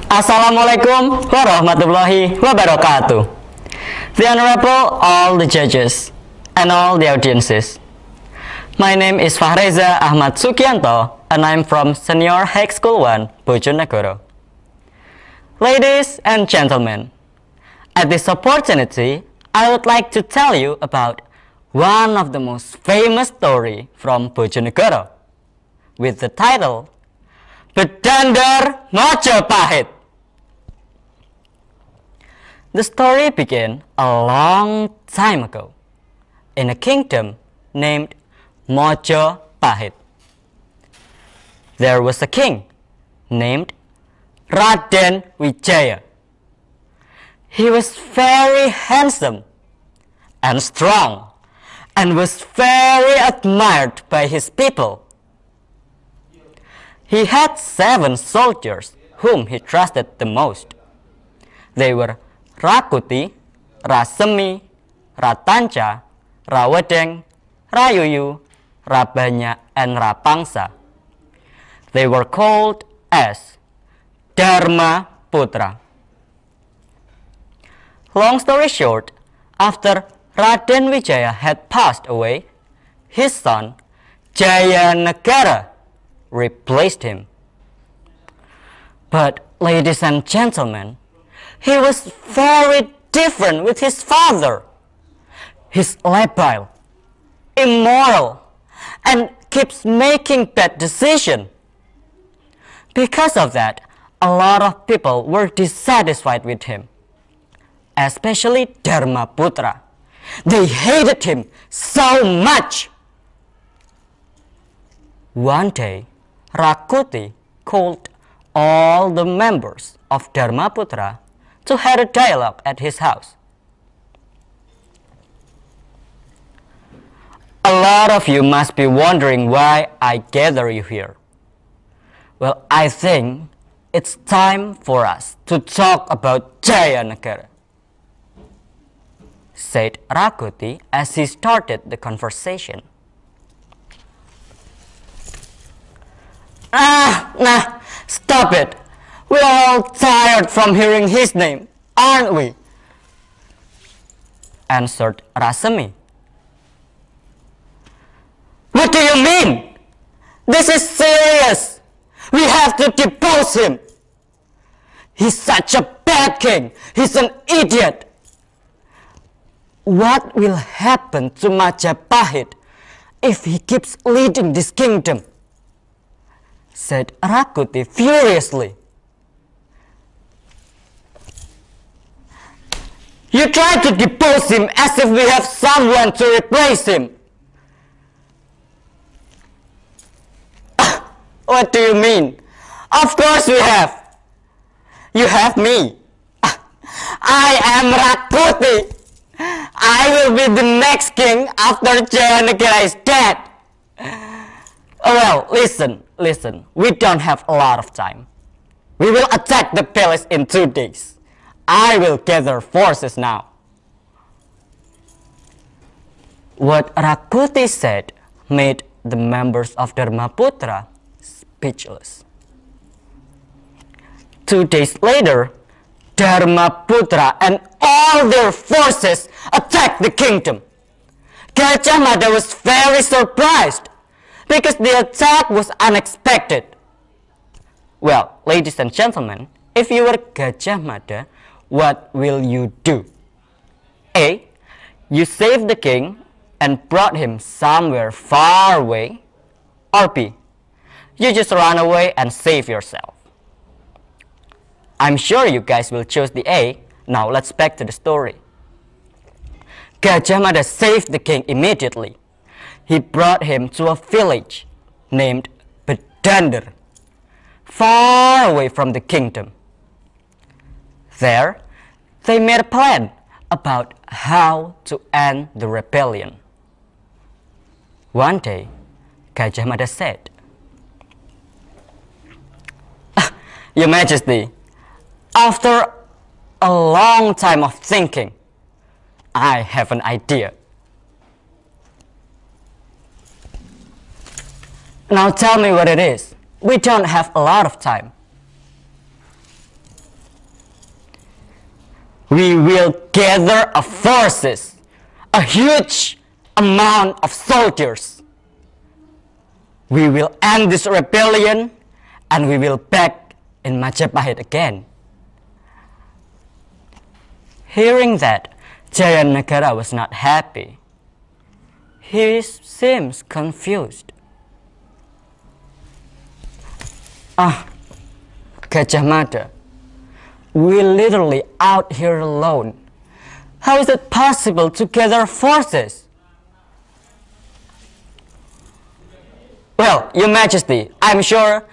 Assalamualaikum warahmatullahi wabarakatuh. The Honorable all the judges and all the audiences. My name is FAHREZA AHMAD SUGIANTO and I'm from Senior High School 1, Bojonegoro. Ladies and gentlemen, at this opportunity, I would like to tell you about one of the most famous story from Bojonegoro with the title Bedander Majapahit. The story began a long time ago in a kingdom named Majapahit. There was a king named Raden Wijaya. He was very handsome and strong and was very admired by his people. He had 7 soldiers whom he trusted the most. They were Ra Kuti, Ra Semi, Ra Tanca, Ra Wedeng, Ra Yuyu, Ra Banya, and Ra Pangsa. They were called as Dharma Putra. Long story short, after Raden Wijaya had passed away, his son Jayanegara replaced him. But ladies and gentlemen, he was very different with his father. He's labile, immoral, and keeps making bad decisions. Because of that, a lot of people were dissatisfied with him, especially Dharma Putra. They hated him so much. One day, Ra Kuti called all the members of Dharma Putra to have a dialogue at his house. A lot of you must be wondering why I gather you here. Well, I think it's time for us to talk about Jayanegara, said Ra Kuti as he started the conversation. Nah, stop it. We're all tired from hearing his name, aren't we? Answered Ra Semi. What do you mean? This is serious. We have to depose him. He's such a bad king. He's an idiot. What will happen to Majapahit if he keeps leading this kingdom? Said Ra Kuti furiously. You try to depose him as if we have someone to replace him. What do you mean? Of course we have. You have me. I am Ra Kuti. I will be the next king after Jayanegara is dead. Well, listen. We don't have a lot of time. We will attack the palace in 2 days. I will gather forces now. What Ra Kuti said made the members of Dharma Putra speechless. 2 days later, Dharma Putra and all their forces attacked the kingdom. Gajah Mada was very surprised because the attack was unexpected. Well, ladies and gentlemen, if you were Gajah Mada, what will you do? A. You save the king and brought him somewhere far away. Or B. You just run away and save yourself. I'm sure you guys will choose the A. Now let's back to the story. Gajah Mada saved the king immediately. He brought him to a village named Bedander, far away from the kingdom. There, they made a plan about how to end the rebellion. One day, Gajah Mada said, Your Majesty, after a long time of thinking, I have an idea. Now tell me what it is. We don't have a lot of time. We will gather forces, a huge amount of soldiers. We will end this rebellion and we will back in Majapahit again. Hearing that, Jayanegara was not happy. He seems confused. Gajah Mada, we're literally out here alone. How is it possible to gather forces? Well, Your Majesty, I'm sure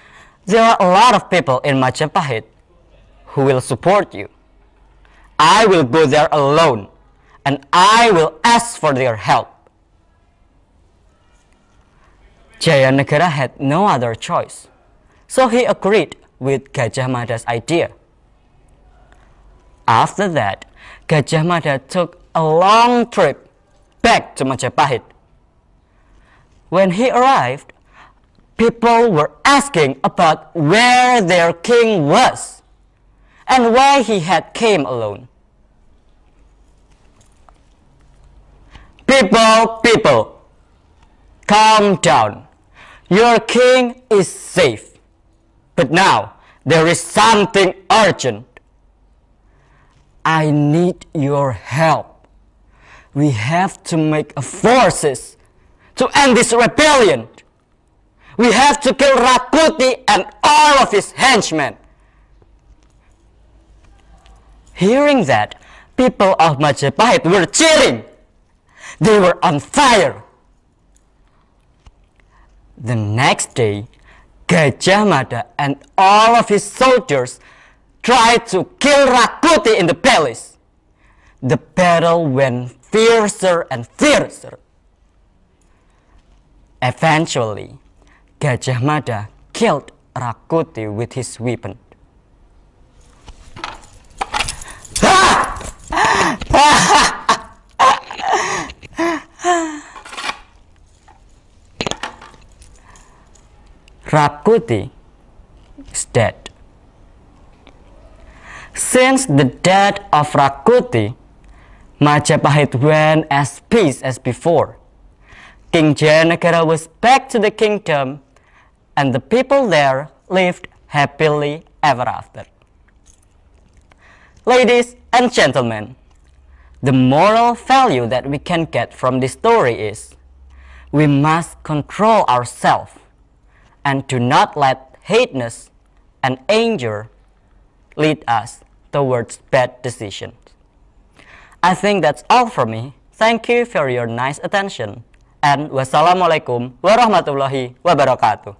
there are a lot of people in Majapahit who will support you. I will go there alone, and I will ask for their help. Jayanegara had no other choice, so he agreed with Gajah Mada's idea. After that, Gajah Mada took a long trip back to Majapahit. When he arrived, people were asking about where their king was and why he had came alone. People, calm down. Your king is safe. But now, there is something urgent. I need your help. We have to make forces to end this rebellion. We have to kill Ra Kuti and all of his henchmen. Hearing that, people of Majapahit were cheering. They were on fire. The next day, Gajah Mada and all of his soldiers tried to kill Ra Kuti in the palace. The battle went fiercer and fiercer. Eventually, Gajah Mada killed Ra Kuti with his weapon. Ra Kuti is dead. Since the death of Ra Kuti, Majapahit went as peace as before. King Jayanegara was back to the kingdom, and the people there lived happily ever after. Ladies and gentlemen, the moral value that we can get from this story is we must control ourselves and do not let hateness and anger lead us towards bad decisions. I think that's all for me. Thank you for your nice attention, and wassalamualaikum warahmatullahi wabarakatuh.